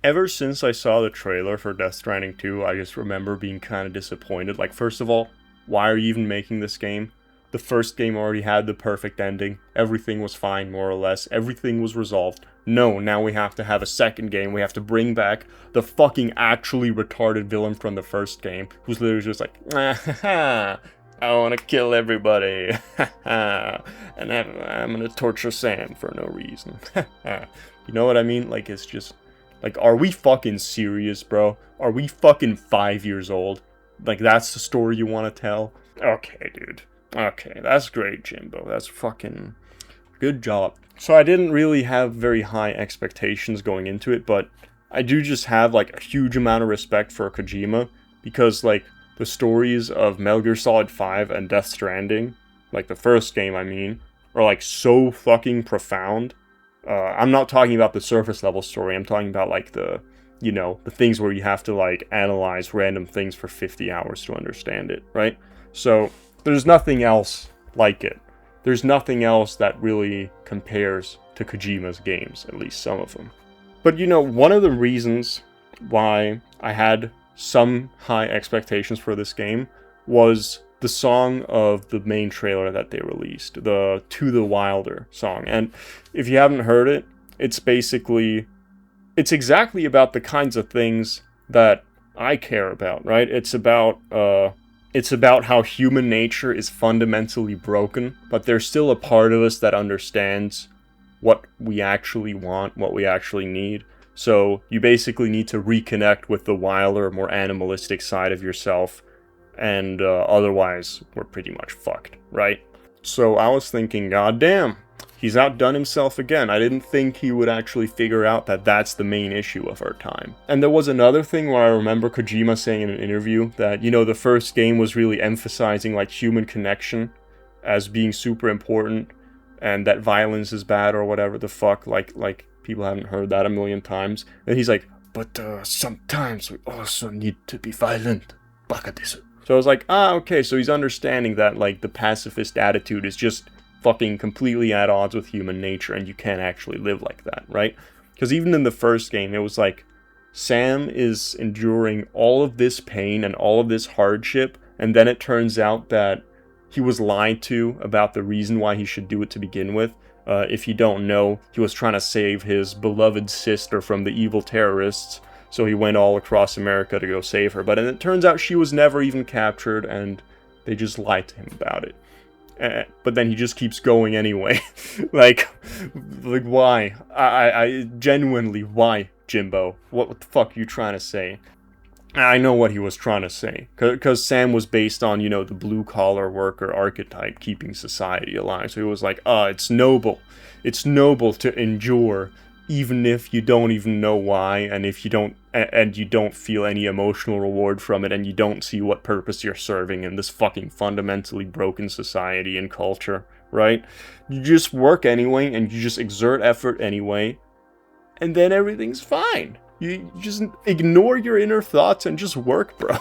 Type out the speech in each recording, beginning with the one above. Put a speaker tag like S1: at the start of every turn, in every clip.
S1: ever since I saw the trailer for Death Stranding 2, I just remember being kind of disappointed. Like, first of all, why are you even making this game? The first game already had the perfect ending. Everything was fine, more or less. Everything was resolved. No, now we have to have a second game. We have to bring back the fucking actually retarded villain from the first game, who's literally just like, ah, I want to kill everybody, and I'm gonna torture Sam for no reason. You know what I mean? Like, it's just, like, are we fucking serious, bro? Are we fucking 5 years old? Like, that's the story you want to tell? Okay, dude. Okay, that's great, Jimbo. That's fucking good job. So I didn't really have very high expectations going into it, but I do just have, like, a huge amount of respect for Kojima, because, like, the stories of Metal Gear Solid 5 and Death Stranding, like the first game, I mean, are, like, so fucking profound. I'm not talking about the surface level story, I'm talking about, like, the things where you have to, like, analyze random things for 50 hours to understand it, right? So, there's nothing else like it. There's nothing else that really compares to Kojima's games, at least some of them. But, one of the reasons why I had some high expectations for this game was the song of the main trailer that they released, the To the Wilder song. And if you haven't heard it, it's exactly about the kinds of things that I care about, right? It's about how human nature is fundamentally broken, but there's still a part of us that understands what we actually want, what we actually need. So you basically need to reconnect with the wilder, more animalistic side of yourself, and otherwise we're pretty much fucked, right? So I was thinking, god damn, he's outdone himself again. I didn't think he would actually figure out that that's the main issue of our time. And there was another thing where I remember Kojima saying in an interview that, the first game was really emphasizing, like, human connection as being super important, and that violence is bad or whatever the fuck, like people haven't heard that a million times. And he's like, but sometimes we also need to be violent. Baka desu. So I was like, okay, so he's understanding that, like, the pacifist attitude is just fucking completely at odds with human nature, and you can't actually live like that, right? Because even in the first game, it was like, Sam is enduring all of this pain and all of this hardship, and then it turns out that he was lied to about the reason why he should do it to begin with. If you don't know, he was trying to save his beloved sister from the evil terrorists, so he went all across America to go save her. But it turns out she was never even captured, and they just lied to him about it. But then he just keeps going anyway. like why? I genuinely, why, Jimbo? What the fuck are you trying to say? I know what he was trying to say, because Sam was based on, the blue-collar worker archetype keeping society alive. So he was like, it's noble. It's noble to endure, even if you don't even know why, and if you don't feel any emotional reward from it, and you don't see what purpose you're serving in this fucking fundamentally broken society and culture, right? You just work anyway, and you just exert effort anyway, and then everything's fine. You just ignore your inner thoughts and just work, bro.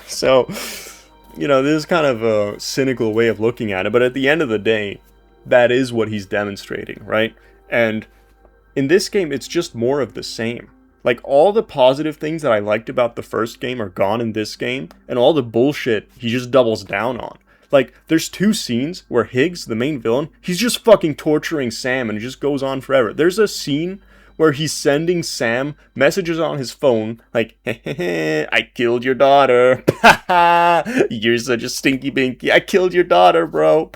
S1: So, this is kind of a cynical way of looking at it, but at the end of the day, that is what he's demonstrating, right? And in this game, it's just more of the same. Like, all the positive things that I liked about the first game are gone in this game, and all the bullshit he just doubles down on. Like, there's 2 scenes where Higgs, the main villain, he's just fucking torturing Sam, and it just goes on forever. There's a scene where he's sending Sam messages on his phone, like, I killed your daughter. You're such a stinky binky. I killed your daughter, bro.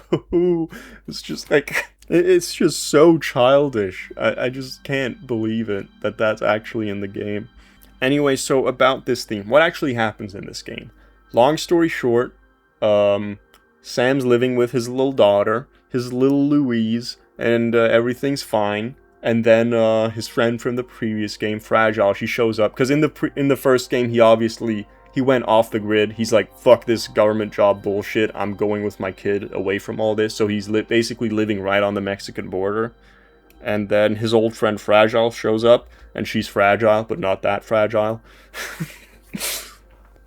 S1: It's just like, it's just so childish. I just can't believe it that that's actually in the game. Anyway, so about this theme, what actually happens in this game? Long story short, Sam's living with his little daughter, his little Louise, and everything's fine. And then his friend from the previous game, Fragile, she shows up. Because in the first game, he went off the grid. He's like, fuck this government job bullshit. I'm going with my kid away from all this. So he's basically living right on the Mexican border. And then his old friend Fragile shows up. And she's fragile, but not that fragile.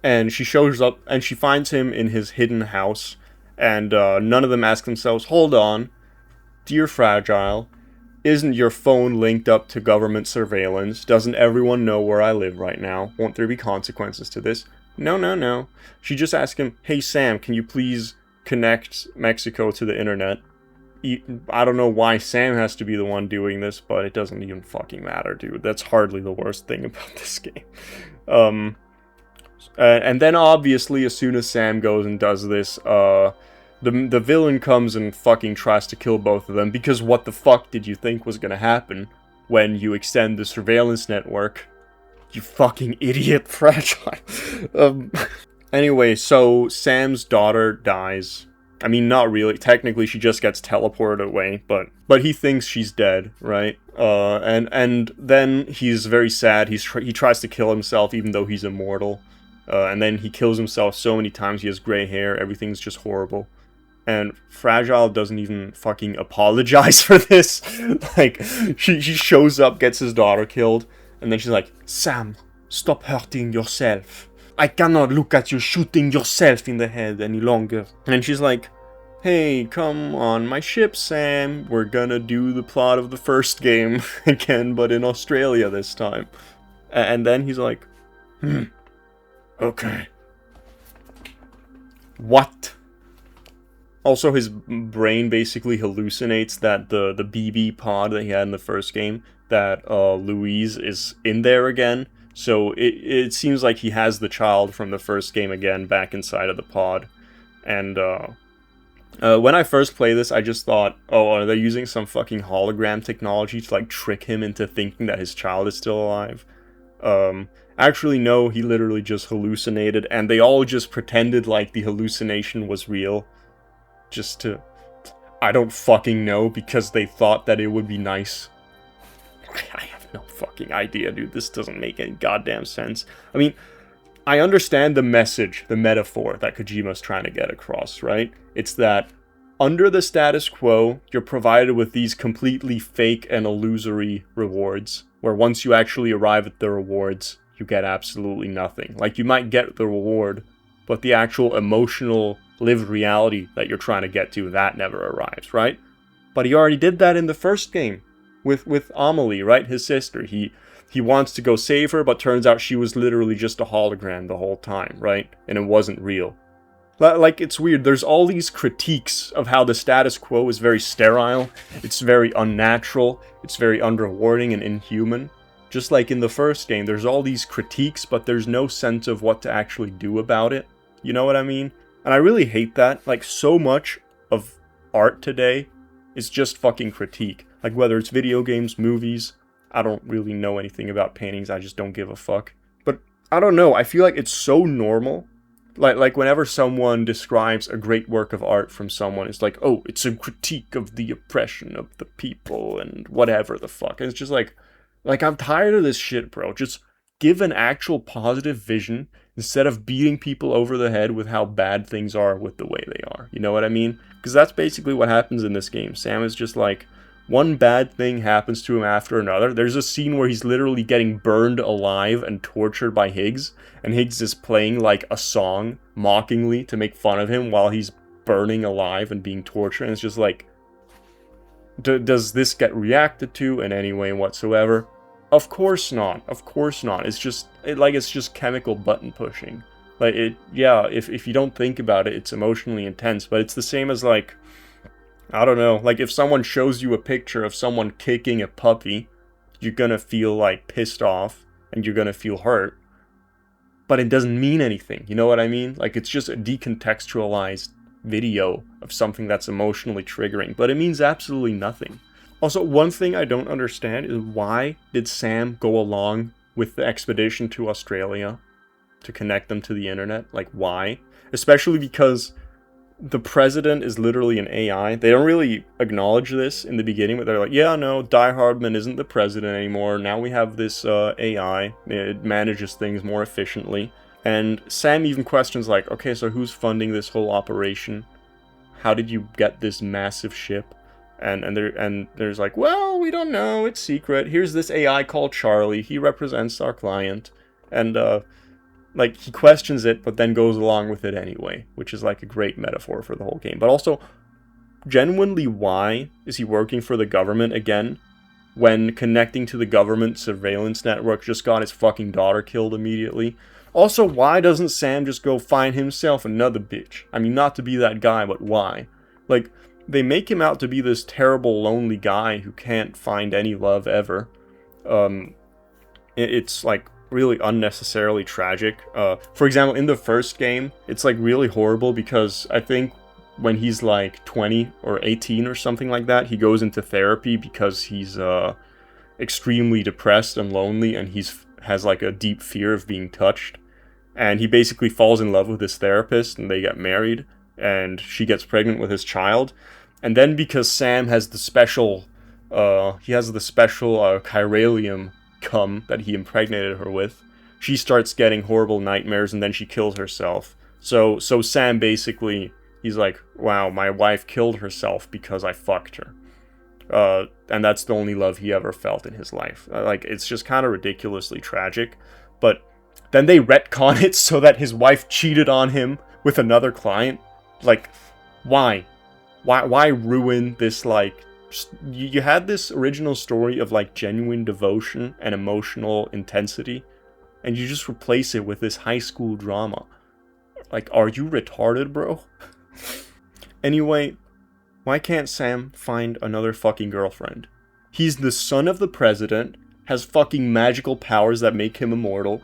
S1: And she shows up, and she finds him in his hidden house. And none of them ask themselves, hold on, dear Fragile, Isn't your phone linked up to government surveillance? Doesn't everyone know where I live right now? Won't there be consequences to this? No, no, no. She just asked him, hey Sam, can you please connect Mexico to the internet? I don't know why Sam has to be the one doing this, but it doesn't even fucking matter, dude. That's hardly the worst thing about this game. And then obviously, as soon as Sam goes and does this, the villain comes and fucking tries to kill both of them, because what the fuck did you think was gonna happen when you extend the surveillance network? You fucking idiot, Fragile. Anyway, so Sam's daughter dies. I mean, not really. Technically, she just gets teleported away, but he thinks she's dead, right? And then he's very sad. He tries to kill himself, even though he's immortal. And then he kills himself so many times. He has gray hair. Everything's just horrible. And Fragile doesn't even fucking apologize for this. Like, she shows up, gets his daughter killed, and then she's like, Sam, stop hurting yourself. I cannot look at you shooting yourself in the head any longer. And then she's like, hey, come on my ship, Sam. We're gonna do the plot of the first game again, but in Australia this time. And then he's like, okay. What? Also, his brain basically hallucinates that the BB pod that he had in the first game, that Louise is in there again. So it seems like he has the child from the first game again back inside of the pod. And when I first played this, I just thought, oh, are they using some fucking hologram technology to like trick him into thinking that his child is still alive? Actually, no, he literally just hallucinated, and they all just pretended like the hallucination was real. Just to, I don't fucking know, because they thought that it would be nice. I have no fucking idea, dude. This doesn't make any goddamn sense. I mean, I understand the message, the metaphor that Kojima's trying to get across, right? It's that under the status quo, you're provided with these completely fake and illusory rewards, where once you actually arrive at the rewards, you get absolutely nothing. Like, you might get the reward, but the actual emotional lived reality that you're trying to get to, that never arrives, right? But he already did that in the first game with Amelie, right? His sister. He wants to go save her, but turns out she was literally just a hologram the whole time, right? And it wasn't real. Like, it's weird. There's all these critiques of how the status quo is very sterile. It's very unnatural. It's very unrewarding and inhuman. Just like in the first game, there's all these critiques, but there's no sense of what to actually do about it. You know what I mean? And I really hate that. Like, so much of art today is just fucking critique. Like, whether it's video games, movies, I don't really know anything about paintings, I just don't give a fuck. But, I don't know, I feel like it's so normal. Like whenever someone describes a great work of art from someone, it's like, oh, it's a critique of the oppression of the people, and whatever the fuck. And it's just like, I'm tired of this shit, bro. Just give an actual positive vision, instead of beating people over the head with how bad things are with the way they are. You know what I mean? Because that's basically what happens in this game. Sam is just like, one bad thing happens to him after another. There's a scene where he's literally getting burned alive and tortured by Higgs, and Higgs is playing like a song mockingly to make fun of him while he's burning alive and being tortured. And it's just like, does this get reacted to in any way whatsoever? Of course not. Of course not. It's just it's just chemical button pushing. Like, if you don't think about it, it's emotionally intense, but it's the same as, like, I don't know, like, if someone shows you a picture of someone kicking a puppy, you're gonna feel, like, pissed off, and you're gonna feel hurt, but it doesn't mean anything, you know what I mean? Like, it's just a decontextualized video of something that's emotionally triggering, but it means absolutely nothing. Also, one thing I don't understand is, why did Sam go along with the expedition to Australia to connect them to the internet? Like, why? Especially because the president is literally an AI. They don't really acknowledge this in the beginning, but they're like, yeah, no, Die Hardman isn't the president anymore. Now we have this AI. It manages things more efficiently. And Sam even questions, like, okay, so who's funding this whole operation? How did you get this massive ship? And there's like, well, we don't know, it's secret. Here's this AI called Charlie, he represents our client. And, like, he questions it, but then goes along with it anyway, which is, like, a great metaphor for the whole game. But also, genuinely, why is he working for the government again? when connecting to the government surveillance network just got his fucking daughter killed immediately. Also, why doesn't Sam just go find himself another bitch? I mean, not to be that guy, but why? Like, they make him out to be this terrible, lonely guy who can't find any love ever. It's, like, really unnecessarily tragic. For example, in the first game, it's, like, really horrible because I think when he's, like, 20 or 18 or something like that, he goes into therapy because he's, extremely depressed and lonely, and has, like, a deep fear of being touched. And he basically falls in love with his therapist, and they get married, and she gets pregnant with his child. And then because Sam has the special, chiralium cum that he impregnated her with, she starts getting horrible nightmares, and then she kills herself. So Sam basically, he's like, wow, my wife killed herself because I fucked her. And that's the only love he ever felt in his life. Like, it's just kind of ridiculously tragic. But then they retcon it so that his wife cheated on him with another client. Like, why? Why ruin this, like... You had this original story of, like, genuine devotion and emotional intensity, and you just replace it with this high school drama. Like, are you retarded, bro? Anyway, why can't Sam find another fucking girlfriend? He's the son of the president, has fucking magical powers that make him immortal.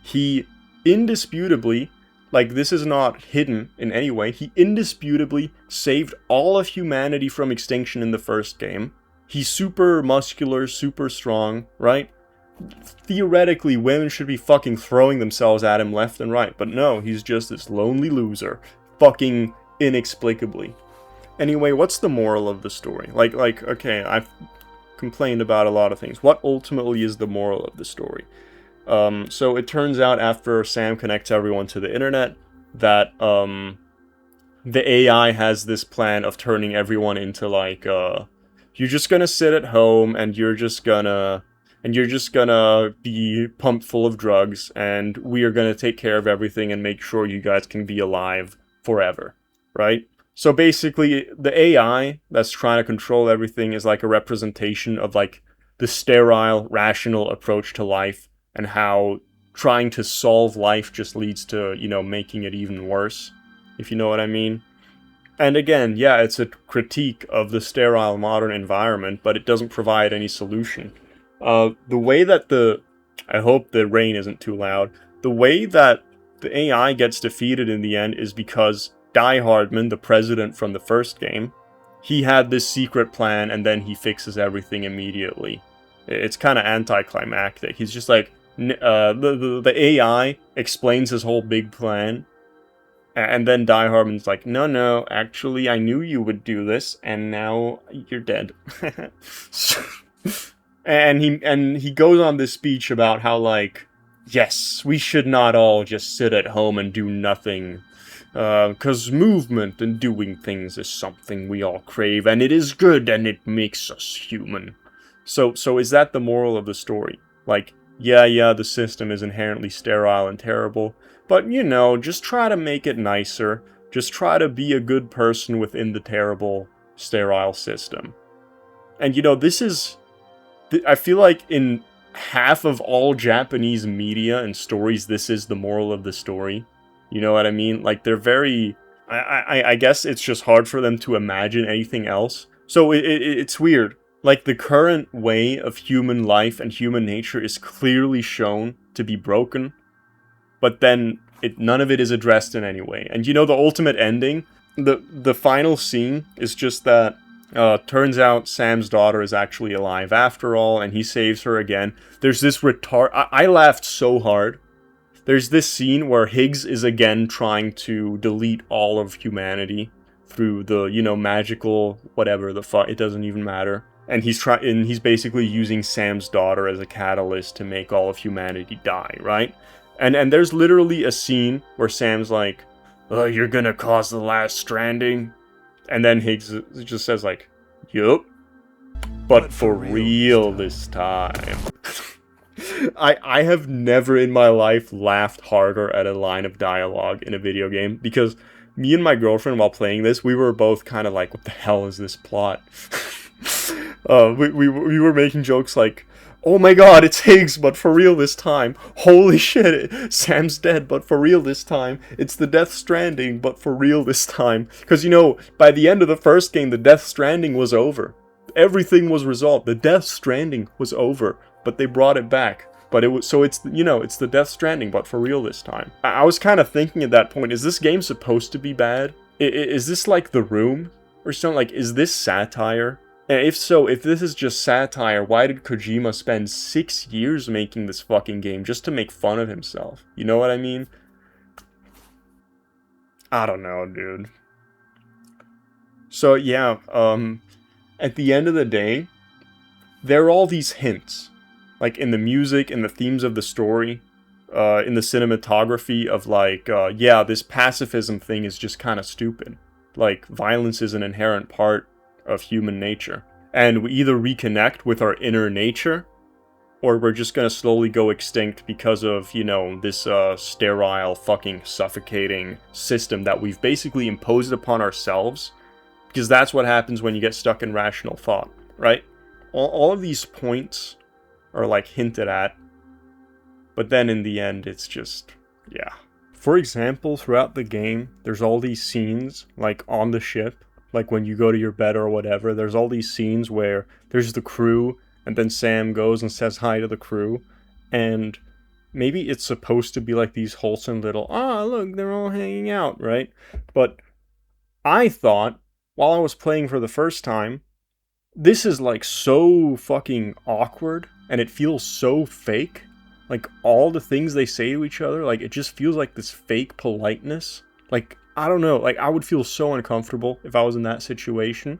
S1: He indisputably, like, this is not hidden in any way, he indisputably saved all of humanity from extinction in the first game. He's super muscular, super strong, right? Theoretically, women should be fucking throwing themselves at him left and right, but no, he's just this lonely loser. Fucking inexplicably. Anyway, what's the moral of the story? Like, okay, I've complained about a lot of things. What ultimately is the moral of the story? So it turns out after Sam connects everyone to the internet that, the AI has this plan of turning everyone into, like, you're just gonna sit at home and you're just gonna be pumped full of drugs, and we are gonna take care of everything and make sure you guys can be alive forever, right? So basically, the AI that's trying to control everything is like a representation of, like, the sterile, rational approach to life, and how trying to solve life just leads to, you know, making it even worse, if you know what I mean. And again, yeah, it's a critique of the sterile modern environment, but it doesn't provide any solution. The way that I hope the rain isn't too loud. The way that the AI gets defeated in the end is because Die Hardman, the president from the first game, he had this secret plan, and then he fixes everything immediately. It's kind of anticlimactic. He's just like, the AI explains his whole big plan, and then Die Hardman's like, no, actually, I knew you would do this, and now you're dead. and he goes on this speech about how, like, yes, we should not all just sit at home and do nothing, because movement and doing things is something we all crave, and it is good, and it makes us human. So is that the moral of the story? Like, yeah, the system is inherently sterile and terrible, but, you know, just try to make it nicer. Just try to be a good person within the terrible, sterile system. And, you know, I feel like in half of all Japanese media and stories, this is the moral of the story. You know what I mean? Like, they're very... I guess it's just hard for them to imagine anything else. So it's weird. Like, the current way of human life and human nature is clearly shown to be broken, but then none of it is addressed in any way. And you know, the ultimate ending, the final scene is just that, turns out Sam's daughter is actually alive after all, and he saves her again. There's this I laughed so hard. There's this scene where Higgs is again trying to delete all of humanity through the, you know, magical whatever the fuck, it doesn't even matter. And he's basically using Sam's daughter as a catalyst to make all of humanity die, right? And there's literally a scene where Sam's like, "Oh, you're gonna cause the last stranding," and then Higgs just says like, "Yup, but for real this time." I have never in my life laughed harder at a line of dialogue in a video game, because me and my girlfriend, while playing this, we were both kind of like, what the hell is this plot? We were making jokes like, oh my god, it's Higgs, but for real this time. Holy shit, Sam's dead, but for real this time. It's the Death Stranding, but for real this time. Because, you know, by the end of the first game, the Death Stranding was over. Everything was resolved. The Death Stranding was over, but they brought it back. But it was, so it's, you know, it's the Death Stranding, but for real this time. I was kind of thinking at that point, is this game supposed to be bad? Is this like The Room? Or something like, is this satire? And if so, if this is just satire, why did Kojima spend 6 years making this fucking game just to make fun of himself? You know what I mean? I don't know, dude. So yeah, at the end of the day, there are all these hints. Like in the music, in the themes of the story, in the cinematography of like, yeah, this pacifism thing is just kind of stupid. Like, violence is an inherent part of human nature. And we either reconnect with our inner nature, or we're just gonna slowly go extinct because of, you know, this sterile, fucking suffocating system that we've basically imposed upon ourselves. Because that's what happens when you get stuck in rational thought, right? All of these points are, like, hinted at. But then in the end, it's just, yeah. For example, throughout the game, there's all these scenes, like, on the ship, like when you go to your bed or whatever, there's all these scenes where there's the crew, and then Sam goes and says hi to the crew, and maybe it's supposed to be like these wholesome little, look, they're all hanging out, right? But I thought, while I was playing for the first time, this is like so fucking awkward, and it feels so fake. Like, all the things they say to each other, like, it just feels like this fake politeness. Like, I don't know, like, I would feel so uncomfortable if I was in that situation.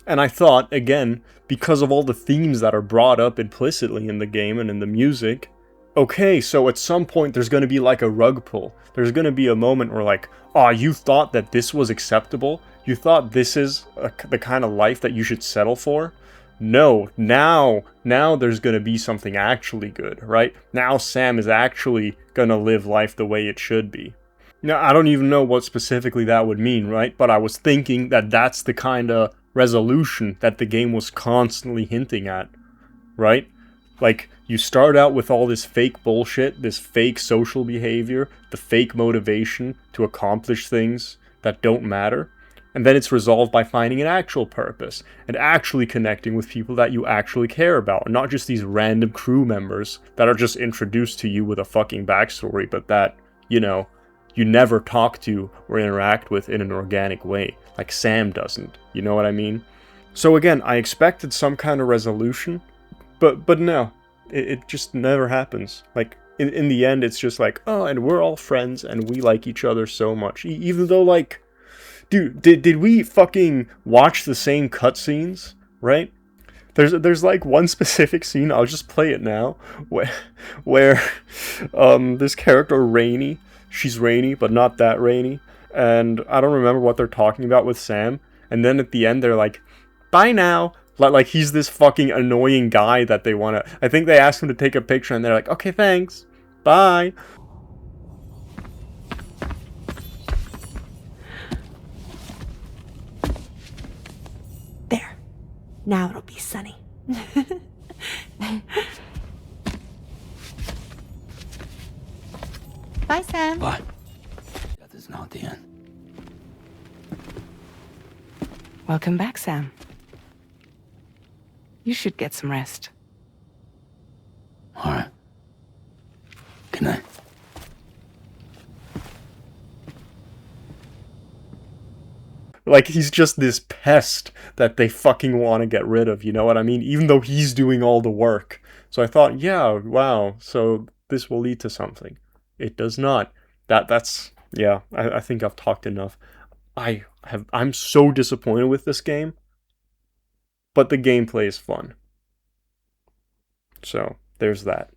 S1: And I thought, again, because of all the themes that are brought up implicitly in the game and in the music, okay, so at some point there's going to be like a rug pull. There's going to be a moment where like, you thought that this was acceptable? You thought this is the kind of life that you should settle for? No, now there's gonna be something actually good, right? Now Sam is actually gonna live life the way it should be. Now, I don't even know what specifically that would mean, right? But I was thinking that that's the kind of resolution that the game was constantly hinting at, right? Like, you start out with all this fake bullshit, this fake social behavior, the fake motivation to accomplish things that don't matter. And then it's resolved by finding an actual purpose, and actually connecting with people that you actually care about, and not just these random crew members that are just introduced to you with a fucking backstory, but that, you know, you never talk to or interact with in an organic way, like Sam doesn't, you know what I mean? So again, I expected some kind of resolution, but no, it just never happens. Like, in the end, it's just like, and we're all friends, and we like each other so much, even though, like, dude, did we fucking watch the same cutscenes, right? There's like one specific scene, I'll just play it now, where this character, Rainy, she's Rainy, but not that Rainy, and I don't remember what they're talking about with Sam, and then at the end they're like, bye now, like he's this fucking annoying guy that they wanna, I think they asked him to take a picture, and they're like, okay, thanks, bye.
S2: Now it'll be sunny. Bye, Sam.
S3: Bye. That is not the end.
S4: Welcome back, Sam. You should get some rest.
S3: All right. Good night.
S1: Like, he's just this pest that they fucking want to get rid of, you know what I mean? Even though he's doing all the work. So I thought, yeah, wow, so this will lead to something. It does not. That's, yeah, I think I've talked enough. I'm so disappointed with this game, but the gameplay is fun. So, there's that.